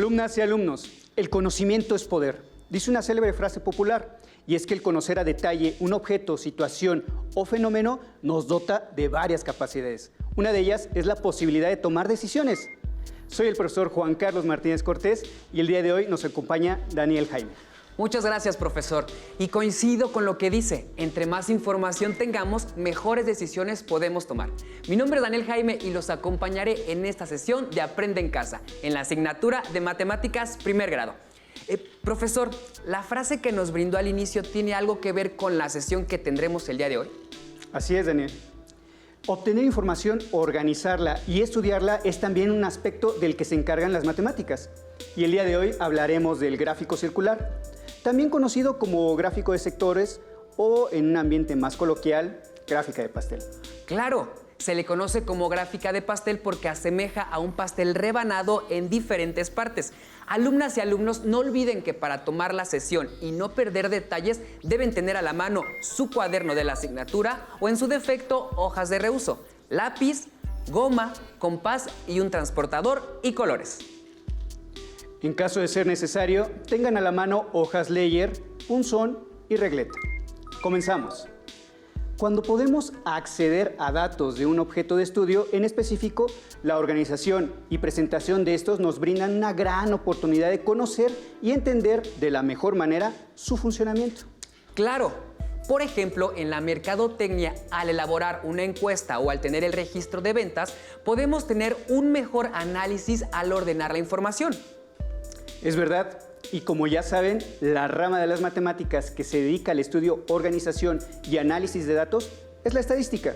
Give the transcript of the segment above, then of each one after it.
Alumnas y alumnos, el conocimiento es poder. Dice una célebre frase popular, y es que el conocer a detalle un objeto, situación o fenómeno nos dota de varias capacidades. Una de ellas es la posibilidad de tomar decisiones. Soy el profesor Juan Carlos Martínez Cortés y el día de hoy nos acompaña Daniel Jaime. Muchas gracias, profesor. Y coincido con lo que dice, entre más información tengamos, mejores decisiones podemos tomar. Mi nombre es Daniel Jaime y los acompañaré en esta sesión de Aprende en Casa, en la asignatura de Matemáticas primer grado. Profesor, ¿la frase que nos brindó al inicio tiene algo que ver con la sesión que tendremos el día de hoy? Así es, Daniel. Obtener información, organizarla y estudiarla es también un aspecto del que se encargan las matemáticas. Y el día de hoy hablaremos del gráfico circular, también conocido como gráfico de sectores o, en un ambiente más coloquial, gráfica de pastel. Claro, se le conoce como gráfica de pastel porque asemeja a un pastel rebanado en diferentes partes. Alumnas y alumnos, no olviden que para tomar la sesión y no perder detalles, deben tener a la mano su cuaderno de la asignatura o, en su defecto, hojas de reuso, lápiz, goma, compás y un transportador y colores. En caso de ser necesario, tengan a la mano hojas Leyer, punzón y regleta. Comenzamos. Cuando podemos acceder a datos de un objeto de estudio, en específico, la organización y presentación de estos nos brindan una gran oportunidad de conocer y entender de la mejor manera su funcionamiento. Claro, por ejemplo, en la mercadotecnia, al elaborar una encuesta o al tener el registro de ventas, podemos tener un mejor análisis al ordenar la información. Es verdad, y como ya saben, la rama de las matemáticas que se dedica al estudio, organización y análisis de datos es la estadística.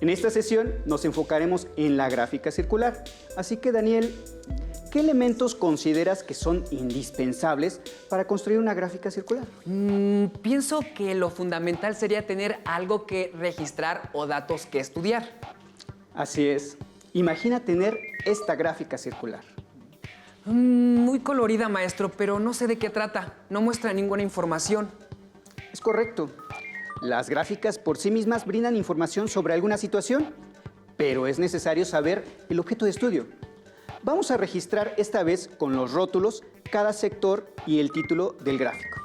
En esta sesión nos enfocaremos en la gráfica circular. Así que, Daniel, ¿qué elementos consideras que son indispensables para construir una gráfica circular? Pienso que lo fundamental sería tener algo que registrar o datos que estudiar. Así es. Imagina tener esta gráfica circular. Muy colorida, maestro, pero no sé de qué trata. No muestra ninguna información. Es correcto. Las gráficas por sí mismas brindan información sobre alguna situación, pero es necesario saber el objeto de estudio. Vamos a registrar esta vez con los rótulos cada sector y el título del gráfico.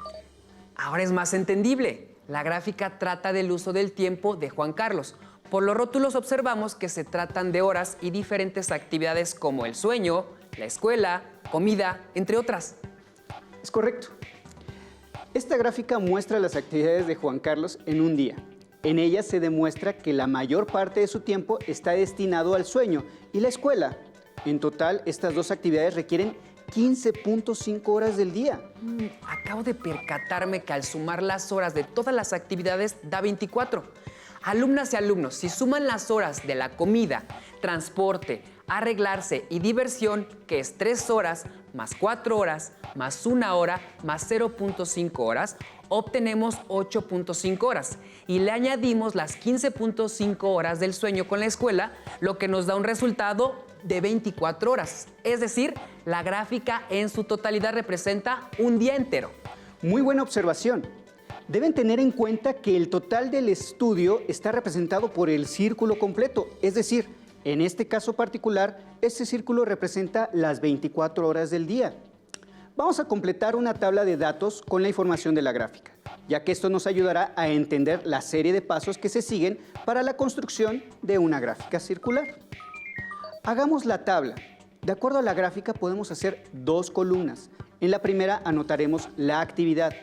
Ahora es más entendible. La gráfica trata del uso del tiempo de Juan Carlos. Por los rótulos observamos que se tratan de horas y diferentes actividades como el sueño, la escuela, comida, entre otras. Es correcto. Esta gráfica muestra las actividades de Juan Carlos en un día. En ella se demuestra que la mayor parte de su tiempo está destinado al sueño y la escuela. En total, estas dos actividades requieren 15.5 horas del día. Acabo de percatarme que al sumar las horas de todas las actividades da 24. Alumnas y alumnos, si suman las horas de la comida, transporte, arreglarse y diversión, que es 3 horas, más 4 horas, más 1 hora, más 0.5 horas, obtenemos 8.5 horas. Y le añadimos las 15.5 horas del sueño con la escuela, lo que nos da un resultado de 24 horas. Es decir, la gráfica en su totalidad representa un día entero. Muy buena observación. Deben tener en cuenta que el total del estudio está representado por el círculo completo, es decir, en este caso particular, este círculo representa las 24 horas del día. Vamos a completar una tabla de datos con la información de la gráfica, ya que esto nos ayudará a entender la serie de pasos que se siguen para la construcción de una gráfica circular. Hagamos la tabla. De acuerdo a la gráfica podemos hacer 2 columnas. En la primera anotaremos la actividad.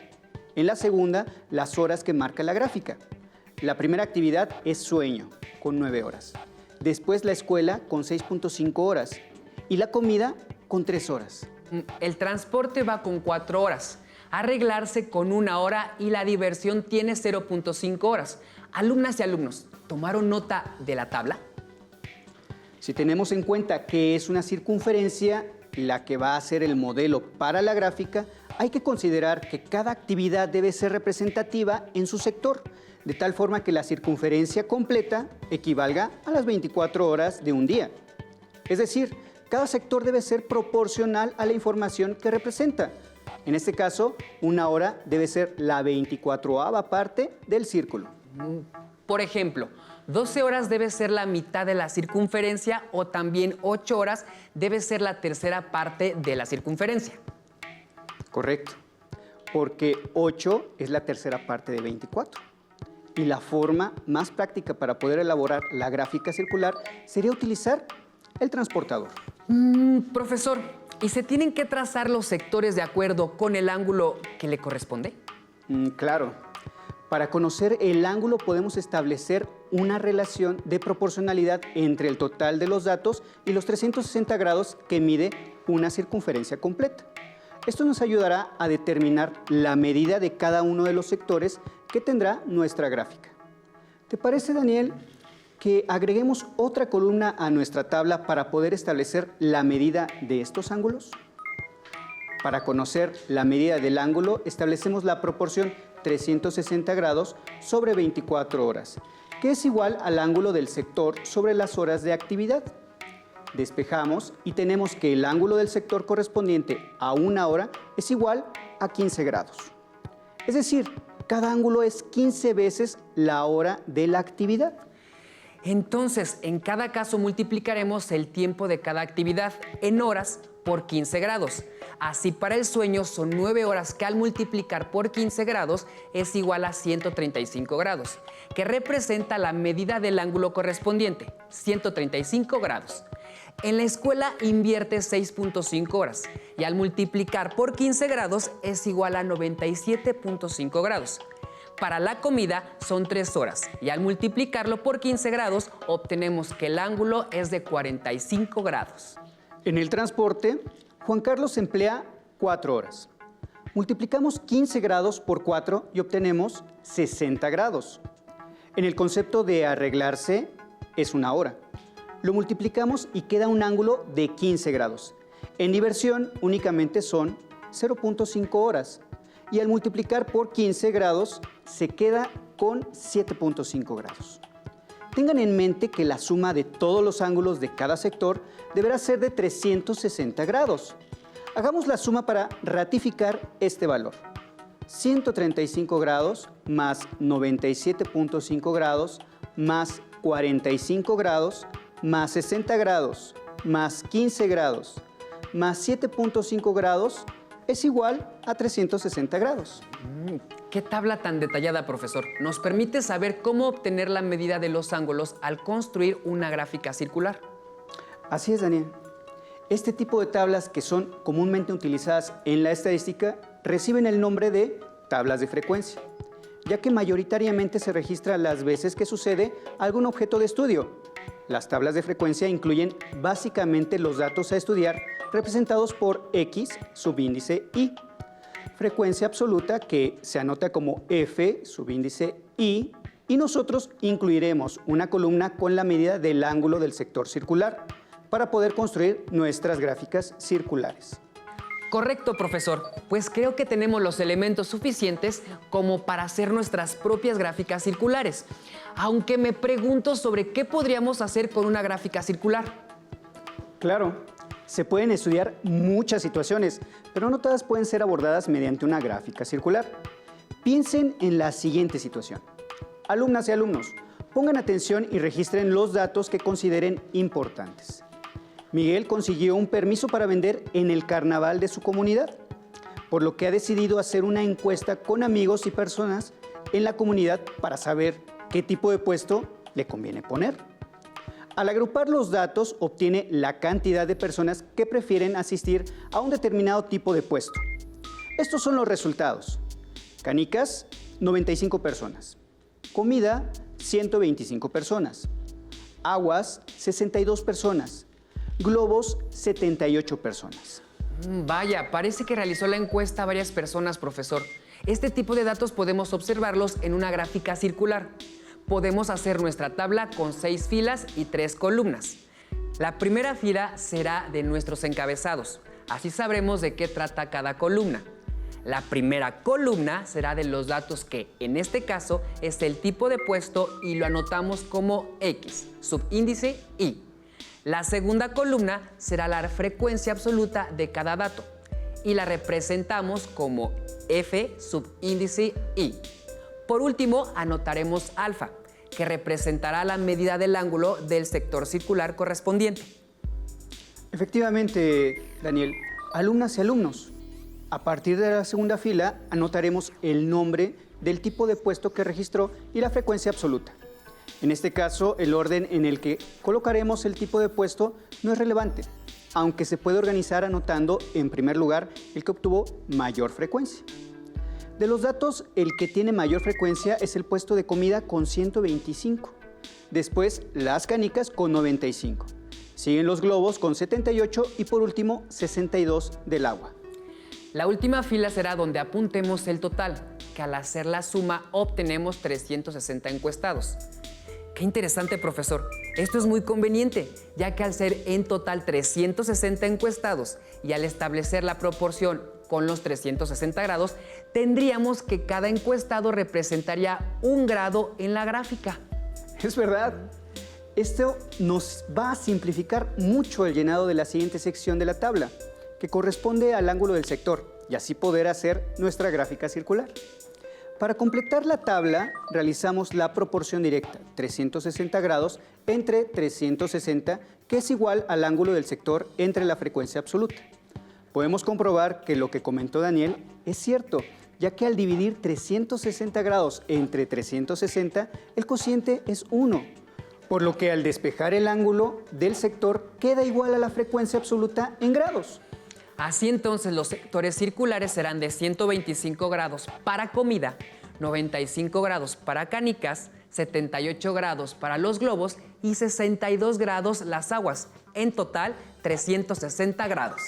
En la segunda, las horas que marca la gráfica. La primera actividad es sueño, con 9 horas. Después la escuela, con 6.5 horas. Y la comida, con 3 horas. El transporte va con 4 horas. Arreglarse con 1 hora y la diversión tiene 0.5 horas. Alumnas y alumnos, ¿tomaron nota de la tabla? Si tenemos en cuenta que es una circunferencia la que va a ser el modelo para la gráfica, hay que considerar que cada actividad debe ser representativa en su sector, de tal forma que la circunferencia completa equivalga a las 24 horas de un día. Es decir, cada sector debe ser proporcional a la información que representa. En este caso, 1 hora debe ser la 24ª parte del círculo. Por ejemplo, 12 horas debe ser la mitad de la circunferencia o también 8 horas debe ser la tercera parte de la circunferencia. Correcto, porque 8 es la tercera parte de 24. Y la forma más práctica para poder elaborar la gráfica circular sería utilizar el transportador. Profesor, ¿y se tienen que trazar los sectores de acuerdo con el ángulo que le corresponde? Claro. Para conocer el ángulo podemos establecer una relación de proporcionalidad entre el total de los datos y los 360 grados que mide una circunferencia completa. Esto nos ayudará a determinar la medida de cada uno de los sectores que tendrá nuestra gráfica. ¿Te parece, Daniel, que agreguemos otra columna a nuestra tabla para poder establecer la medida de estos ángulos? Para conocer la medida del ángulo, establecemos la proporción 360 grados sobre 24 horas, que es igual al ángulo del sector sobre las horas de actividad. Despejamos y tenemos que el ángulo del sector correspondiente a una hora es igual a 15 grados. Es decir, cada ángulo es 15 veces la hora de la actividad. Entonces, en cada caso multiplicaremos el tiempo de cada actividad en horas por 15 grados. Así, para el sueño son 9 horas que al multiplicar por 15 grados es igual a 135 grados, que representa la medida del ángulo correspondiente, 135 grados. En la escuela invierte 6.5 horas y al multiplicar por 15 grados es igual a 97.5 grados. Para la comida son 3 horas y al multiplicarlo por 15 grados obtenemos que el ángulo es de 45 grados. En el transporte, Juan Carlos emplea 4 horas. Multiplicamos 15 grados por 4 y obtenemos 60 grados. En el concepto de arreglarse es una hora. Lo multiplicamos y queda un ángulo de 15 grados. En diversión únicamente son 0.5 horas. Y al multiplicar por 15 grados se queda con 7.5 grados. Tengan en mente que la suma de todos los ángulos de cada sector deberá ser de 360 grados. Hagamos la suma para ratificar este valor. 135 grados más 97.5 grados más 45 grados más 60 grados más 15 grados más 7.5 grados es igual a 360 grados. ¿Qué tabla tan detallada, profesor? Nos permite saber cómo obtener la medida de los ángulos al construir una gráfica circular. Así es, Daniel. Este tipo de tablas que son comúnmente utilizadas en la estadística reciben el nombre de tablas de frecuencia, ya que mayoritariamente se registra las veces que sucede algún objeto de estudio. Las tablas de frecuencia incluyen básicamente los datos a estudiar representados por X, subíndice Y. Frecuencia absoluta que se anota como F, subíndice Y, y nosotros incluiremos una columna con la medida del ángulo del sector circular para poder construir nuestras gráficas circulares. Correcto, profesor. Pues creo que tenemos los elementos suficientes como para hacer nuestras propias gráficas circulares. Aunque me pregunto sobre qué podríamos hacer con una gráfica circular. Claro, se pueden estudiar muchas situaciones, pero no todas pueden ser abordadas mediante una gráfica circular. Piensen en la siguiente situación. Alumnas y alumnos, pongan atención y registren los datos que consideren importantes. Miguel consiguió un permiso para vender en el carnaval de su comunidad, por lo que ha decidido hacer una encuesta con amigos y personas en la comunidad para saber qué tipo de puesto le conviene poner. Al agrupar los datos, obtiene la cantidad de personas que prefieren asistir a un determinado tipo de puesto. Estos son los resultados. Canicas, 95 personas. Comida, 125 personas. Aguas, 62 personas. Globos, 78 personas. Vaya, parece que realizó la encuesta a varias personas, profesor. Este tipo de datos podemos observarlos en una gráfica circular. Podemos hacer nuestra tabla con 6 filas y 3 columnas. La primera fila será de nuestros encabezados. Así sabremos de qué trata cada columna. La primera columna será de los datos que, en este caso, es el tipo de puesto y lo anotamos como X, subíndice Y. La segunda columna será la frecuencia absoluta de cada dato y la representamos como F, subíndice Y. Por último, anotaremos alfa, que representará la medida del ángulo del sector circular correspondiente. Efectivamente, Daniel, alumnas y alumnos, a partir de la segunda fila anotaremos el nombre del tipo de puesto que registró y la frecuencia absoluta. En este caso, el orden en el que colocaremos el tipo de puesto no es relevante, aunque se puede organizar anotando en primer lugar el que obtuvo mayor frecuencia. De los datos, el que tiene mayor frecuencia es el puesto de comida con 125. Después, las canicas con 95. Siguen los globos con 78 y por último, 62 del agua. La última fila será donde apuntemos el total, que al hacer la suma obtenemos 360 encuestados. ¡Qué interesante, profesor! Esto es muy conveniente, ya que al ser en total 360 encuestados y al establecer la proporción con los 360 grados, tendríamos que cada encuestado representaría 1 grado en la gráfica. Es verdad. Esto nos va a simplificar mucho el llenado de la siguiente sección de la tabla, que corresponde al ángulo del sector, y así poder hacer nuestra gráfica circular. Para completar la tabla, realizamos la proporción directa, 360 grados entre 360, que es igual al ángulo del sector entre la frecuencia absoluta. Podemos comprobar que lo que comentó Daniel es cierto, ya que al dividir 360 grados entre 360, el cociente es 1, por lo que al despejar el ángulo del sector queda igual a la frecuencia absoluta en grados. Así entonces los sectores circulares serán de 125 grados para comida, 95 grados para canicas, 78 grados para los globos y 62 grados las aguas. En total, 360 grados.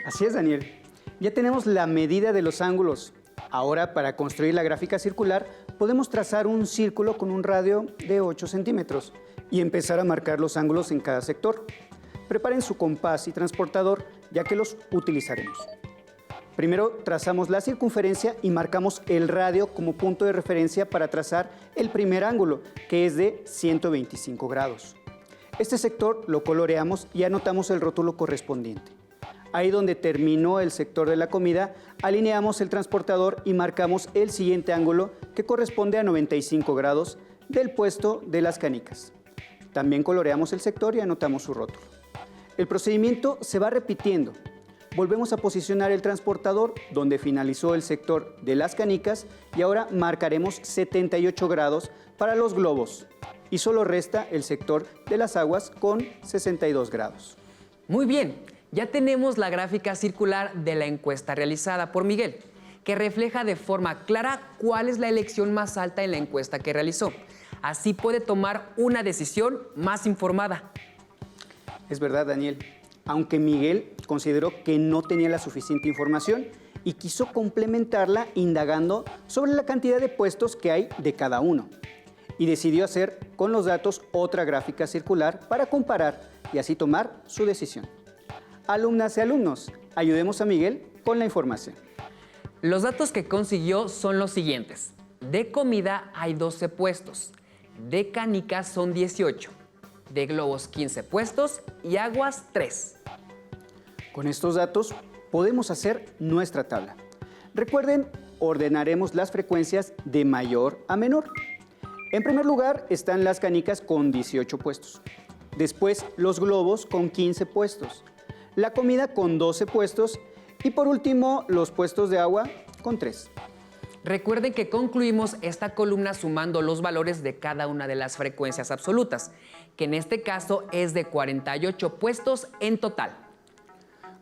Así es, Daniel. Ya tenemos la medida de los ángulos. Ahora, para construir la gráfica circular, podemos trazar un círculo con un radio de 8 centímetros y empezar a marcar los ángulos en cada sector. Preparen su compás y transportador, ya que los utilizaremos. Primero trazamos la circunferencia y marcamos el radio como punto de referencia para trazar el primer ángulo, que es de 125 grados. Este sector lo coloreamos y anotamos el rótulo correspondiente. Ahí donde terminó el sector de la comida, alineamos el transportador y marcamos el siguiente ángulo, que corresponde a 95 grados del puesto de las canicas. También coloreamos el sector y anotamos su rótulo. El procedimiento se va repitiendo. Volvemos a posicionar el transportador donde finalizó el sector de las canicas y ahora marcaremos 78 grados para los globos y solo resta el sector de las aguas con 62 grados. Muy bien, ya tenemos la gráfica circular de la encuesta realizada por Miguel, que refleja de forma clara cuál es la elección más alta en la encuesta que realizó. Así puede tomar una decisión más informada. Es verdad, Daniel. Aunque Miguel consideró que no tenía la suficiente información y quiso complementarla indagando sobre la cantidad de puestos que hay de cada uno. Y decidió hacer con los datos otra gráfica circular para comparar y así tomar su decisión. Alumnas y alumnos, ayudemos a Miguel con la información. Los datos que consiguió son los siguientes. De comida hay 12 puestos, de canicas son 18, de globos 15 puestos y aguas 3. Con estos datos podemos hacer nuestra tabla. Recuerden, ordenaremos las frecuencias de mayor a menor. En primer lugar están las canicas con 18 puestos. Después los globos con 15 puestos. La comida con 12 puestos. Y por último los puestos de agua con 3. Recuerden que concluimos esta columna sumando los valores de cada una de las frecuencias absolutas, que en este caso es de 48 puestos en total.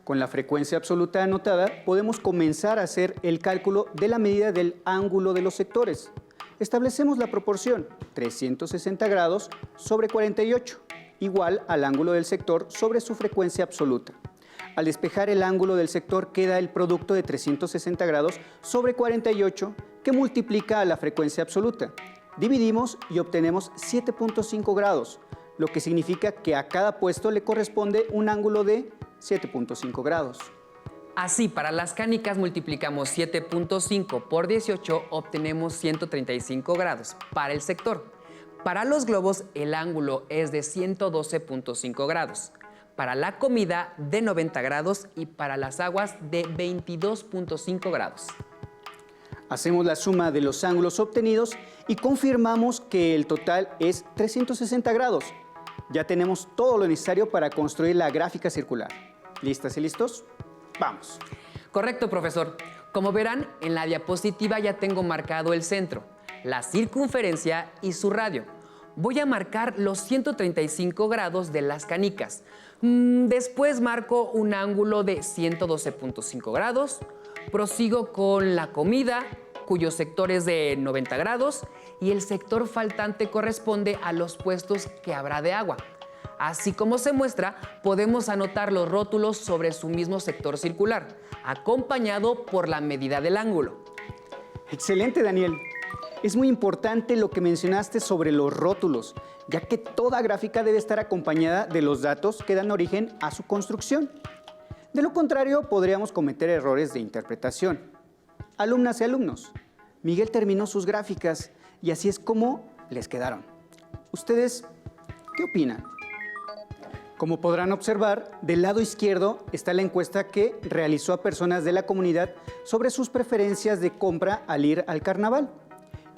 Con la frecuencia absoluta anotada, podemos comenzar a hacer el cálculo de la medida del ángulo de los sectores. Establecemos la proporción 360 grados sobre 48, igual al ángulo del sector sobre su frecuencia absoluta. Al despejar el ángulo del sector queda el producto de 360 grados sobre 48, que multiplica a la frecuencia absoluta. Dividimos y obtenemos 7.5 grados, lo que significa que a cada puesto le corresponde un ángulo de 7.5 grados. Así, para las canicas multiplicamos 7.5 por 18, obtenemos 135 grados para el sector. Para los globos, el ángulo es de 112.5 grados. Para la comida, de 90 grados y para las aguas, de 22.5 grados. Hacemos la suma de los ángulos obtenidos y confirmamos que el total es 360 grados. Ya tenemos todo lo necesario para construir la gráfica circular. ¿Listas y listos? ¡Vamos! Correcto, profesor. Como verán, en la diapositiva ya tengo marcado el centro, la circunferencia y su radio. Voy a marcar los 135 grados de las canicas. Después marco un ángulo de 112.5 grados. Prosigo con la comida, cuyo sector es de 90 grados, y el sector faltante corresponde a los puestos que habrá de agua. Así como se muestra, podemos anotar los rótulos sobre su mismo sector circular, acompañado por la medida del ángulo. Excelente, Daniel. Es muy importante lo que mencionaste sobre los rótulos, ya que toda gráfica debe estar acompañada de los datos que dan origen a su construcción. De lo contrario, podríamos cometer errores de interpretación. Alumnas y alumnos, Miguel terminó sus gráficas y así es como les quedaron. ¿Ustedes qué opinan? Como podrán observar, del lado izquierdo está la encuesta que realizó a personas de la comunidad sobre sus preferencias de compra al ir al carnaval.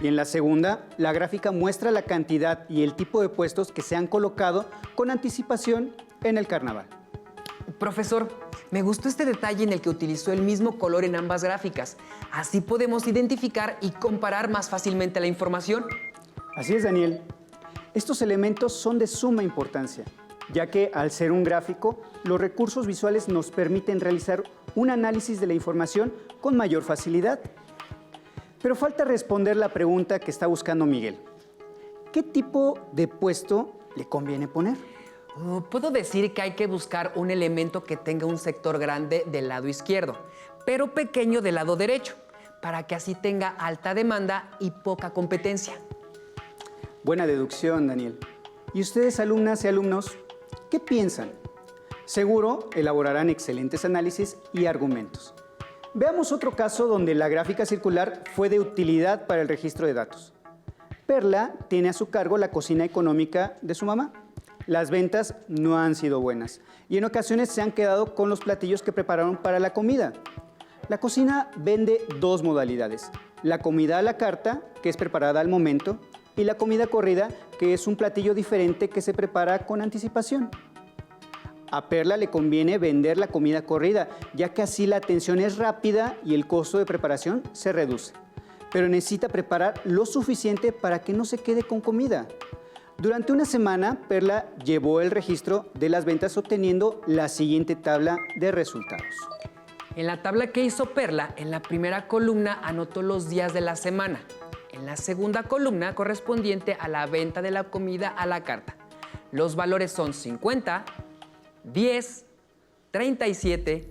Y en la segunda, la gráfica muestra la cantidad y el tipo de puestos que se han colocado con anticipación en el carnaval. Profesor, me gustó este detalle en el que utilizó el mismo color en ambas gráficas. Así podemos identificar y comparar más fácilmente la información. Así es, Daniel. Estos elementos son de suma importancia, ya que al ser un gráfico, los recursos visuales nos permiten realizar un análisis de la información con mayor facilidad. Pero falta responder la pregunta que está buscando Miguel. ¿Qué tipo de puesto le conviene poner? Puedo decir que hay que buscar un elemento que tenga un sector grande del lado izquierdo, pero pequeño del lado derecho, para que así tenga alta demanda y poca competencia. Buena deducción, Daniel. ¿Y ustedes, alumnas y alumnos, qué piensan? Seguro elaborarán excelentes análisis y argumentos. Veamos otro caso donde la gráfica circular fue de utilidad para el registro de datos. Perla tiene a su cargo la cocina económica de su mamá. Las ventas no han sido buenas y en ocasiones se han quedado con los platillos que prepararon para la comida. La cocina vende dos modalidades: la comida a la carta, que es preparada al momento, y la comida corrida, que es un platillo diferente que se prepara con anticipación. A Perla le conviene vender la comida corrida, ya que así la atención es rápida y el costo de preparación se reduce. Pero necesita preparar lo suficiente para que no se quede con comida. Durante una semana, Perla llevó el registro de las ventas obteniendo la siguiente tabla de resultados. En la tabla que hizo Perla, en la primera columna anotó los días de la semana. En la segunda columna, correspondiente a la venta de la comida a la carta. Los valores son 50, 10, 37,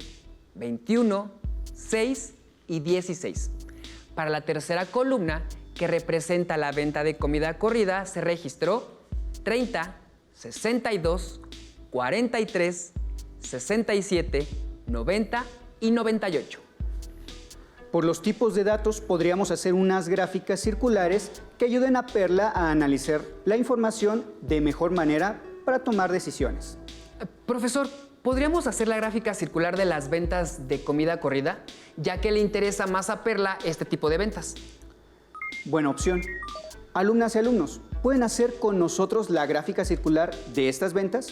21, 6 y 16. Para la tercera columna, que representa la venta de comida corrida, se registró 30, 62, 43, 67, 90 y 98. Por los tipos de datos podríamos hacer unas gráficas circulares que ayuden a Perla a analizar la información de mejor manera para tomar decisiones. Profesor, ¿podríamos hacer la gráfica circular de las ventas de comida corrida, ya que le interesa más a Perla este tipo de ventas? Buena opción. Alumnas y alumnos, ¿pueden hacer con nosotros la gráfica circular de estas ventas?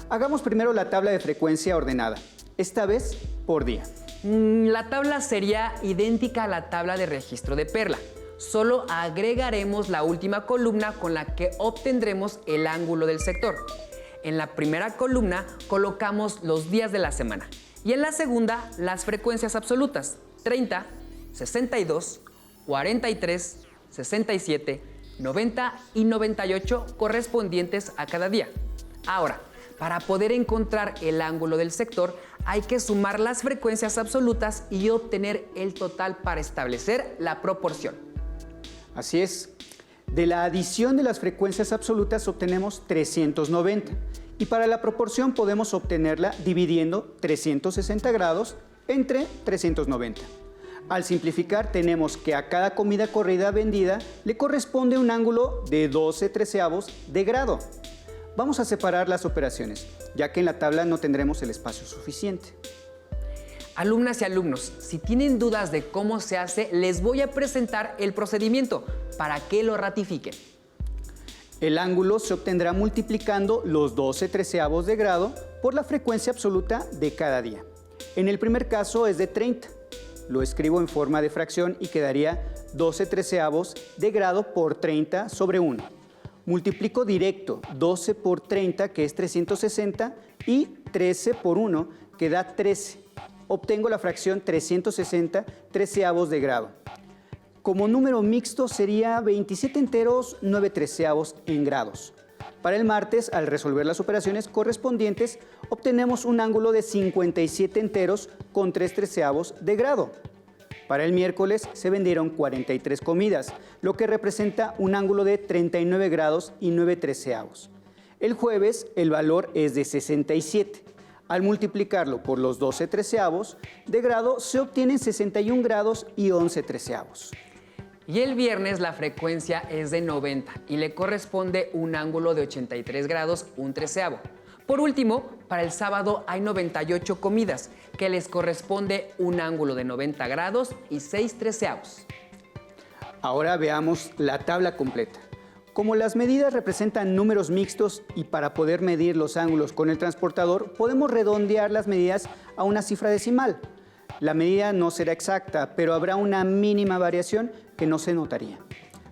Hagamos primero la tabla de frecuencia ordenada, esta vez por día. La tabla sería idéntica a la tabla de registro de Perla. Solo agregaremos la última columna con la que obtendremos el ángulo del sector. En la primera columna colocamos los días de la semana y en la segunda las frecuencias absolutas: 30, 62, 43, 67, 90 y 98 correspondientes a cada día. Ahora, para poder encontrar el ángulo del sector, hay que sumar las frecuencias absolutas y obtener el total para establecer la proporción. Así es. De la adición de las frecuencias absolutas obtenemos 390 y para la proporción podemos obtenerla dividiendo 360 grados entre 390. Al simplificar tenemos que a cada comida corrida vendida le corresponde un ángulo de 12/13 de grado. Vamos a separar las operaciones, ya que en la tabla no tendremos el espacio suficiente. Alumnas y alumnos, si tienen dudas de cómo se hace, les voy a presentar el procedimiento para que lo ratifiquen. El ángulo se obtendrá multiplicando los 12/13 de grado por la frecuencia absoluta de cada día. En el primer caso es de 30. Lo escribo en forma de fracción y quedaría 12/13 de grado por 30 sobre 1. Multiplico directo 12 por 30, que es 360, y 13 por 1, que da 13. Obtengo la fracción 360/13 de grado. Como número mixto sería 27 enteros 9/13 en grados. Para el martes, al resolver las operaciones correspondientes, obtenemos un ángulo de 57 enteros con 3/13 de grado. Para el miércoles se vendieron 43 comidas, lo que representa un ángulo de 39 grados y 9/13. El jueves el valor es de 67. Al multiplicarlo por los 12/13 de grado se obtienen 61 grados y 11/13. Y el viernes la frecuencia es de 90 y le corresponde un ángulo de 83 grados 1/13. Por último, para el sábado hay 98 comidas, que les corresponde un ángulo de 90 grados y 6/13. Ahora veamos la tabla completa. Como las medidas representan números mixtos y para poder medir los ángulos con el transportador, podemos redondear las medidas a una cifra decimal. La medida no será exacta, pero habrá una mínima variación que no se notaría.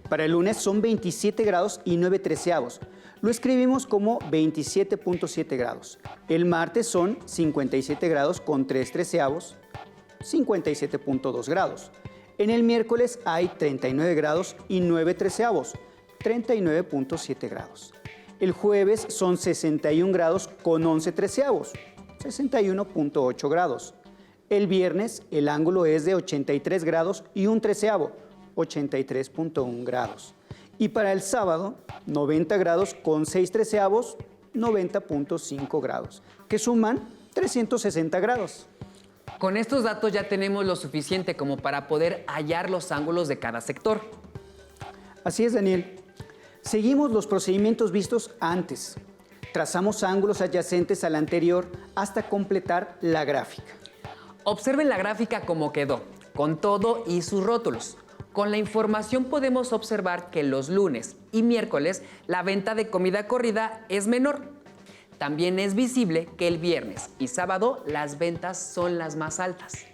Para el lunes son 27 grados y 9/13. Lo escribimos como 27.7 grados. El martes son 57 grados con 3/13, 57.2 grados. En el miércoles hay 39 grados y 9/13, 39.7 grados. El jueves son 61 grados con 11/13, 61.8 grados. El viernes el ángulo es de 83 grados y 1/13, 83.1 grados. Y para el sábado, 90 grados con 6/13, 90.5 grados, que suman 360 grados. Con estos datos ya tenemos lo suficiente como para poder hallar los ángulos de cada sector. Así es, Daniel. Seguimos los procedimientos vistos antes. Trazamos ángulos adyacentes al anterior hasta completar la gráfica. Observen la gráfica como quedó, con todo y sus rótulos. Con la información podemos observar que los lunes y miércoles la venta de comida corrida es menor. También es visible que el viernes y sábado las ventas son las más altas.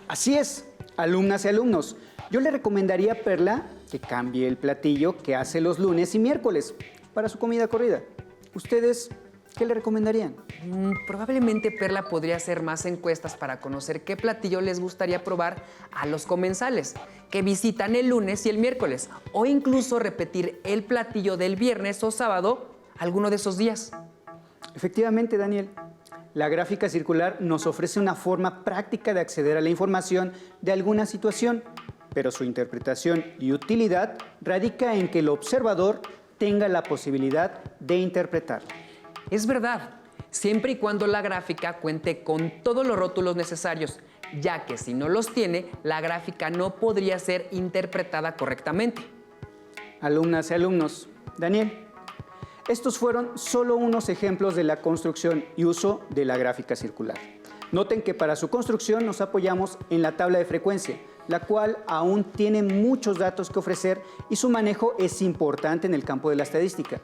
Así es, alumnas y alumnos. Yo le recomendaría a Perla que cambie el platillo que hace los lunes y miércoles para su comida corrida. ¿Ustedes qué le recomendarían? Probablemente Perla podría hacer más encuestas para conocer qué platillo les gustaría probar a los comensales que visitan el lunes y el miércoles, o incluso repetir el platillo del viernes o sábado alguno de esos días. Efectivamente, Daniel. La gráfica circular nos ofrece una forma práctica de acceder a la información de alguna situación, pero su interpretación y utilidad radica en que el observador tenga la posibilidad de interpretarla. Es verdad, siempre y cuando la gráfica cuente con todos los rótulos necesarios, ya que si no los tiene, la gráfica no podría ser interpretada correctamente. Alumnas y alumnos, Daniel, estos fueron solo unos ejemplos de la construcción y uso de la gráfica circular. Noten que para su construcción nos apoyamos en la tabla de frecuencia, la cual aún tiene muchos datos que ofrecer y su manejo es importante en el campo de la estadística.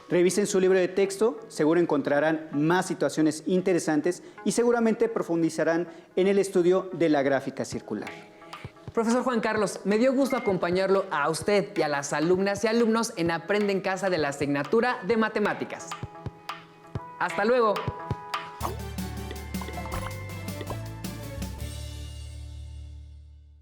Revisen su libro de texto, seguro encontrarán más situaciones interesantes y seguramente profundizarán en el estudio de la gráfica circular. Profesor Juan Carlos, me dio gusto acompañarlo a usted y a las alumnas y alumnos en Aprende en Casa de la asignatura de Matemáticas. ¡Hasta luego!